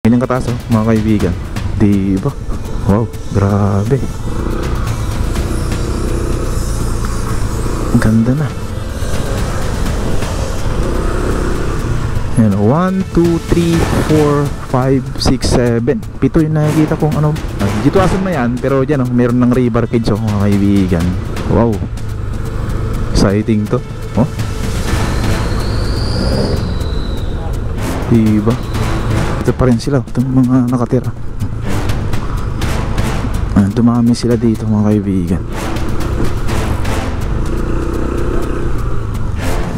Ganyan kataas mga kaibigan. Diba? Wow, grabe. Ang ganda na. Yan, 1, 2, 3, 4, 5, 6, 7 7 yung nakikita kong ano. Dito asan na yan, pero dyan meron ng rebar cage mga kaibigan. Wow, exciting to. Oh, diba? Ito pa rin sila, itong mga nakatira. Dumami sila dito mga kaibigan.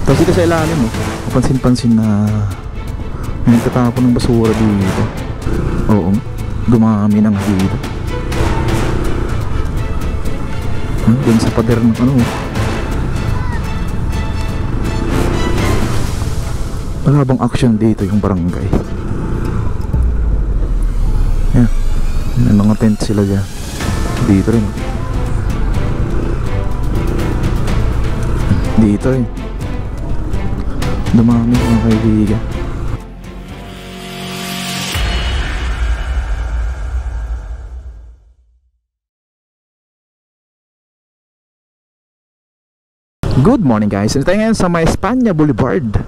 Tapos dito sa ilalim mapansin-pansin na may nagtatapon ng basura dito. Oo, dumami nang dito. Doon sa pader ng ano. Wala bang action dito yung barangay? Yan, may mga tent sila dyan. Dito rin. Dito rin. Dumami mga kaibigan. Good morning guys. Ito tayo ngayon sa May Espanya Boulevard.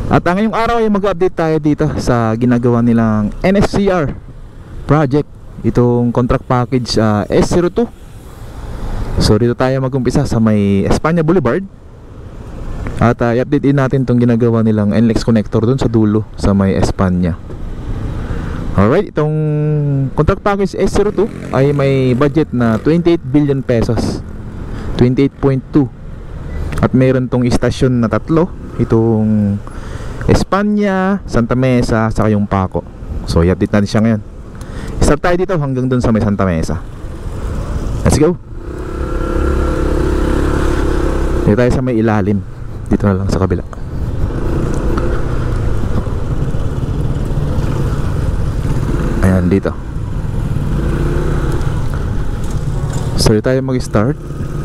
At ngayong araw ay mag-update tayo dito sa ginagawa nilang NSCR project. Itong contract package S02. So dito tayo mag-umpisa sa May Espanya Boulevard. At i-update din natin itong ginagawa nilang NLEX connector dun sa dulo sa May Espanya. Alright, itong contract package S02 ay may budget na 28 billion pesos, 28.2. At mayroon tong istasyon na tatlo. Itong Espanya, Santa Mesa, saka yung Paco. So i-update natin siya ngayon. Start tayo dito hanggang dun sa may Santa Mesa. Let's go. Dito tayo sa may ilalim. Dito na lang sa kabila. Ayan, dito. So dito tayo mag-start.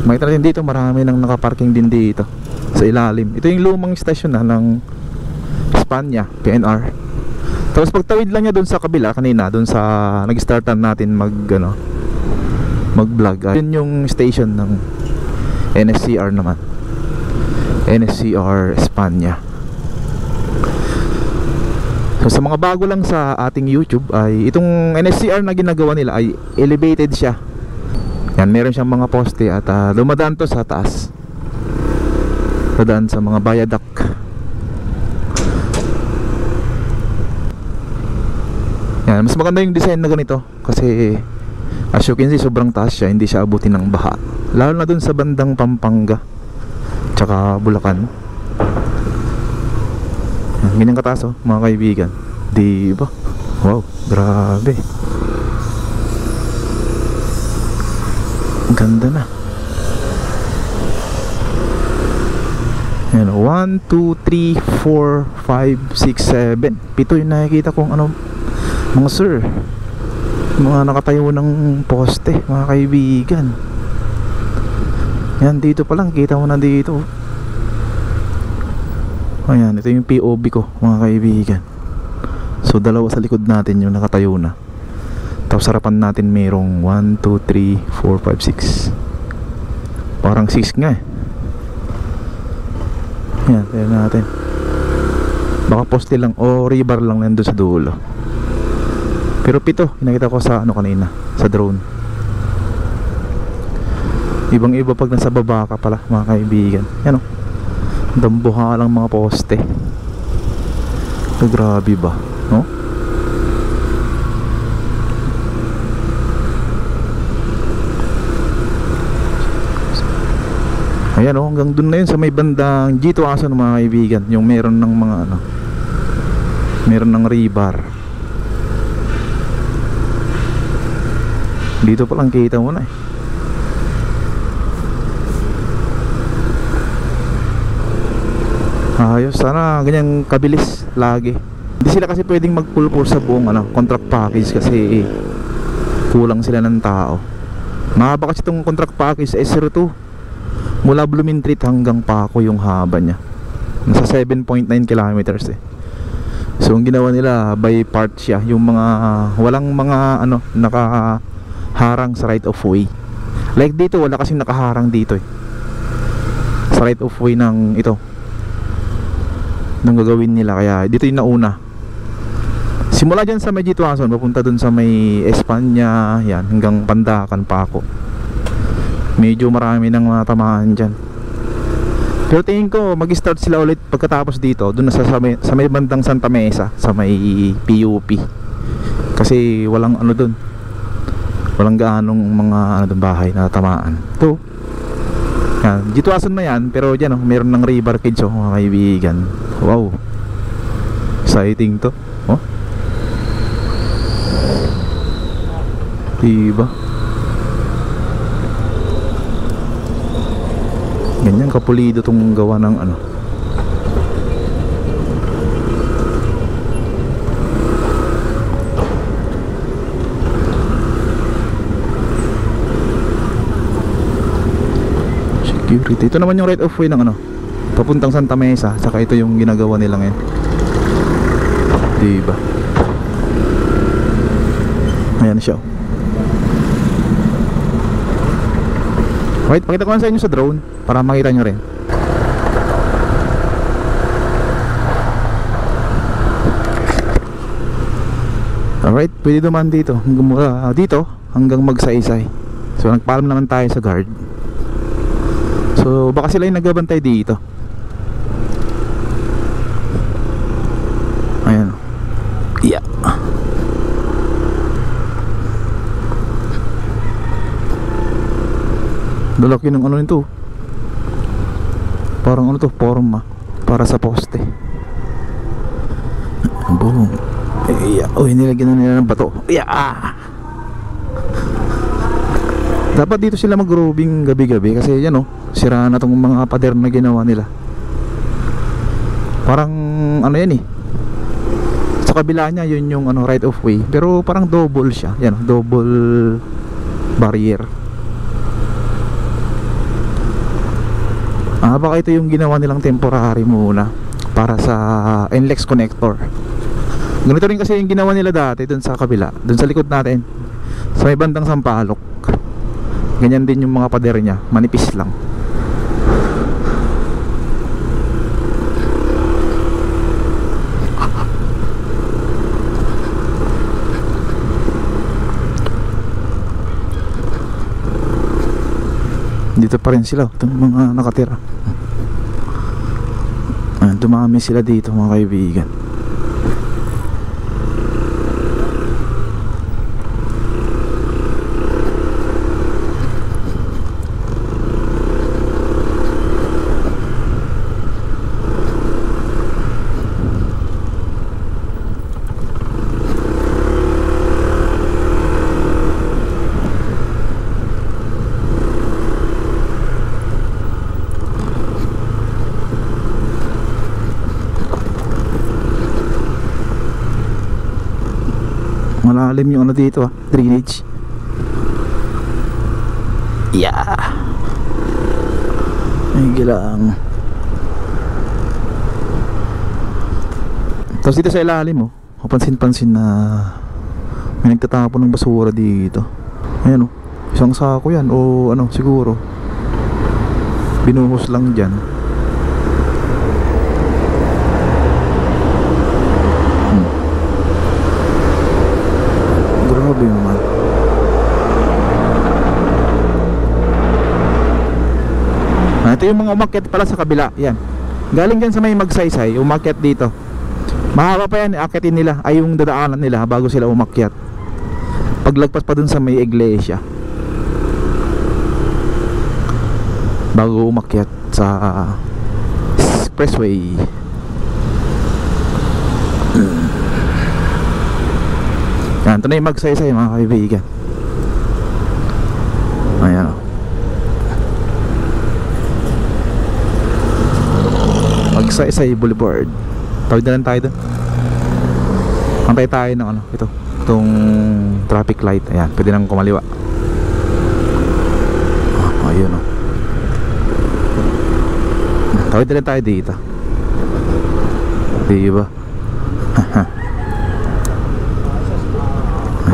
Makita natin dito marami nang nakaparking din dito sa ilalim. Ito yung lumang stasyon ng Espanya, PNR. Tapos pagtawid lang niya doon sa kabila kanina, doon sa nag-startan natin mag-vlog. Yun yung station ng NSCR naman. NSCR Espanya. So sa mga bago lang sa ating YouTube ay itong NSCR na ginagawa nila ay elevated siya. Yan, meron siyang mga poste at dumadaan to sa taas. Dadaan sa mga viaduct. Yan, mas maganda yung design na ganito kasi as you can see sobrang taas siya, hindi siya abutin ng baha. Lalo na dun sa bandang Pampanga tsaka Bulacan. Yan, ganyan kataas mga kaibigan. Diba? Wow, grabe. Ang ganda na. Yan, 1, 2, 3, 4, 5, 6, 7 7 yung nakikita kong ano, mga sir, mga nakatayo ng poste mga kaibigan. Yan, dito pa lang kita mo na dito. Ayan, ito yung POV ko mga kaibigan. So dalawa sa likod natin yung nakatayo na. Tapos harapan natin mayroong 1, 2, 3, 4, 5, 6. Parang 6 nga eh. Yan, tignan natin. Baka poste lang o rebar lang nandun sa dulo. Pero 7 nakita ko sa ano kanina, sa drone. Ibang iba pag nasa baba ka pala mga kaibigan. Yan o, dambuha lang mga poste. Grabe ba, no? Ayan o, hanggang dun na yun sa may bandang G2 asan mga kaibigan. Yung meron ng mga ano, meron ng rebar. Dito pa lang kita mo na eh. Ayos, sana ganyan kabilis lagi. Hindi sila kasi pwedeng mag-pull sa buong contract package kasi kulang sila ng tao. Mahaba kasi itong contract package S02. Mula Blumentritt hanggang Paco yung haba niya. Nasa 7.9 kilometers eh. So ang ginawa nila by part siya, yung mga walang mga ano nakaharang sa right of way. Like dito wala kasing nakaharang dito eh, sa right of way ng ito nang gagawin nila, kaya dito yung nauna. Simula dyan sa may G-Tuason papunta dun sa may Espanya, yan, hanggang Pandakan pa ako. Medyo marami nang matamaan dyan. Pero tingin ko mag-start sila ulit pagkatapos dito, dun na sa may bandang Santa Mesa, sa may PUP. Kasi walang ano dun, walang gaanong mga ano dun bahay na tamaan. Ito yan, G-Tuason na yan, pero dyan meron ng river cage mga kaibigan. Wow, exciting to. Oh, diba? Ganyan kapulido tong gawa ng ano. Security. Ito naman yung right of way ng ano, papuntang Santa Mesa. Saka ito yung ginagawa nila ngayon, diba? Ayan siya. Wait, pakita ko lang sa inyo sa drone para makita nyo rin. Alright, pwede dumaan dito hanggang magsaysay. So nagpaalam naman tayo sa guard. So baka sila yung nagbabantay dito. Ayan. Yeah. Lalaki ng ano nito. Parang ano to, forma para sa poste. Boom. Yeah. Oh, nilagyan na nila ng bato. Yeah. Dapat dito sila mag-roving gabi-gabi kasi yan oh, sira na tong mga pader na ginawa nila. Parang ano yan eh, sa kabila niya yun yung ano, right of way, pero parang double siya. Yan, double barrier. Baka ito yung ginawa nilang temporary muna para sa NLEX connector. Ganito rin kasi yung ginawa nila dati dun sa kabila, dun sa likod natin, sa may bandang Sampaloc. Ganyan din yung mga pader niya, manipis lang. Dito pa rin sila, itong mga nakatira. Dumami sila dito mga kaibigan. Malalim yung ano dito drainage. Yeah. Ay gilang. Tapos dito sa ilalim kapansin-pansin na may nagtatapon ng basura dito. Ayan isang sako yan o ano siguro binuhos lang dyan. Grabe naman. Ito yung mga umakyat pala sa kabila. Yan, galing dyan sa may Magsaysay, umakyat dito. Mahaba pa yan, akyatin nila, ay yung dadaanan nila bago sila umakyat. Paglagpas pa dun sa may iglesia, bago umakyat sa expressway. Yan, ito na yung Magsaysay mga kaibigan. Ayan Magsaysay Boulevard. Tawid na lang tayo doon. Antay tayo ng ano, itong traffic light. Ayan, pwede nang kumaliwa. Ayun Tawid na lang tayo dito. Diba?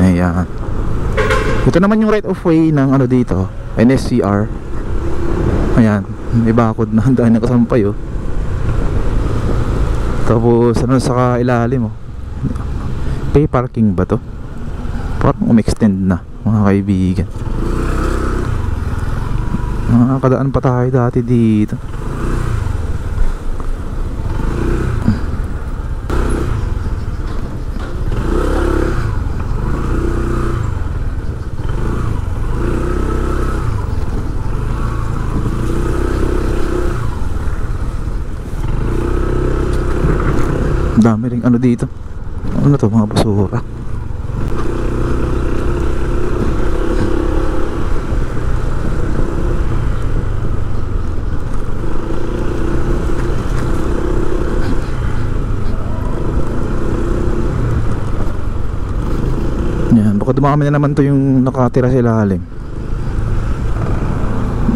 Ayan. Ito naman yung right of way ng ano dito, NSCR. Ayan, may bakod na ang daan na kasampay oh. Tapos ano sa ilalim oh, pay parking ba to? Parang umextend na mga kaibigan. Nakakadaan pa tayo dati dito. Dami ring ano dito. Ano to, mga basura. Yan, baka dumami na naman to yung nakatira sa ilalim.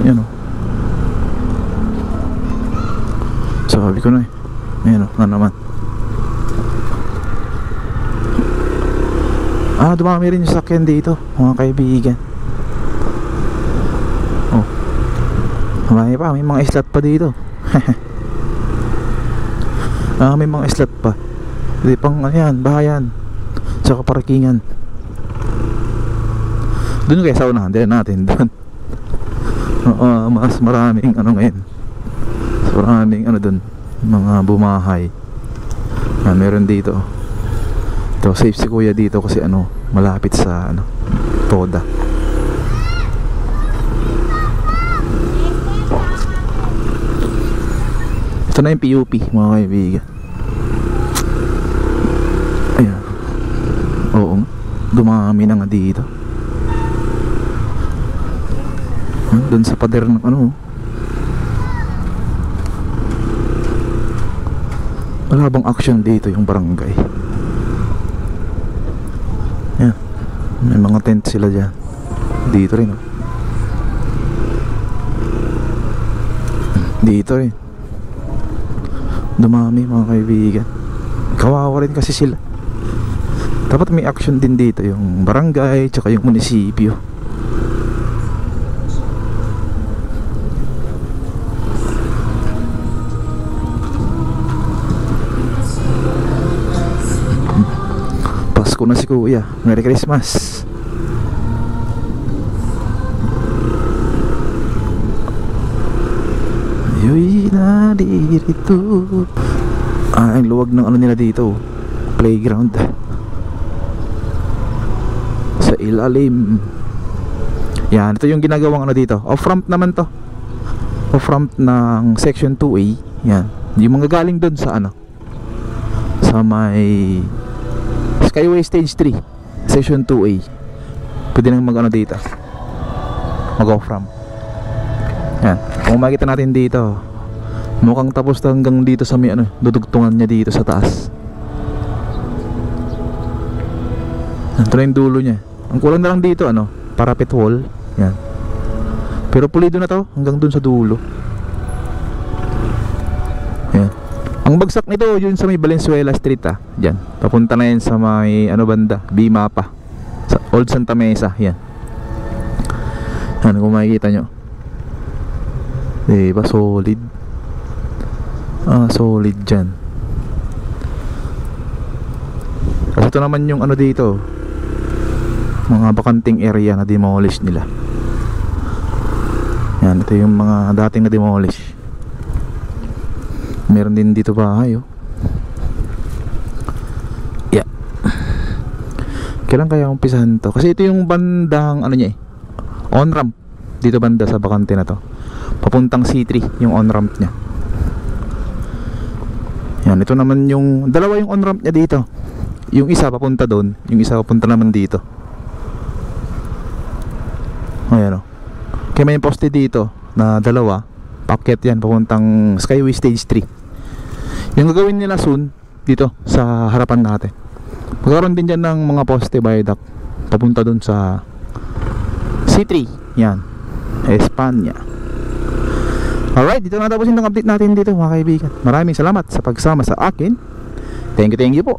Yan o. Sabi ko na eh. Yan o, na naman. Dumami rin yung sakyan dito mga kaibigan. Oh, marami pa, may mga slot pa dito. May mga slot pa. Hindi pang ayan, bahayan tsaka parkingan. Doon kaya sa unahan din natin doon. Mas maraming ano ngayon. Mas maraming ano doon, mga bumahay. Meron dito. Ito, safe si kuya dito kasi ano, malapit sa ano, Toda. Ito na yung PUP mga kaibigan. Ayan. Oo, dumami na nga dito. Doon sa pader ng ano, wala bang action dito yung barangay? Yan, may mga tent sila dyan. Dito rin oh. Dito rin dumami mga kaibigan. Kawawa rin kasi sila. Dapat may action din dito, yung barangay tsaka yung munisipyo. Pasko na si kuya. Merry Christmas. Ayoy na dito. Ang luwag ng ano nila dito, playground sa ilalim. Yan, ito yung ginagawang ano dito. Off-ramp naman to. Off-ramp ng section 2A. Yan, yung mga galing doon sa ano, sa may Skyway Stage 3 Section 2A. Pwede nang mag ano dito, mag off-ramp. Yan, kung makikita natin dito, mukhang tapos hanggang dito sa may ano, dudugtungan niya dito sa taas. Ito na yung dulo niya. Ang kulang na lang dito ano, parapet wall. Yan, pero pulido na to hanggang dun sa dulo. Yan, ang bagsak nito yun sa may Valenzuela Street Diyan, papunta na yan sa may ano banda, Bimapa, sa Old Santa Mesa. Yan, yan kung makikita nyo. Diba solid? Solid dyan. Kasi ito naman yung ano dito, mga bakanting area na demolish nila. Yan, ito yung mga dating na demolish. Meron din dito bahay oh. Yeah. Kailan kaya umpisahan to? Kasi ito yung bandang ano niya on ramp dito banda sa bakante na to, papuntang C3 yung on ramp niya. Yan, ito naman yung dalawa yung on ramp niya dito. Yung isa papunta doon, yung isa papunta naman dito. Ayan o. Kaya may poste dito na dalawa, packet yan papuntang Skyway Stage 3. Yung gagawin nila soon dito sa harapan natin, magkaroon din dyan ng mga poste viaduct papunta doon sa C3. Yan, Espanya. Alright, dito na tapusin ng update natin dito mga kaibigan. Maraming salamat sa pagsama sa akin. Thank you po.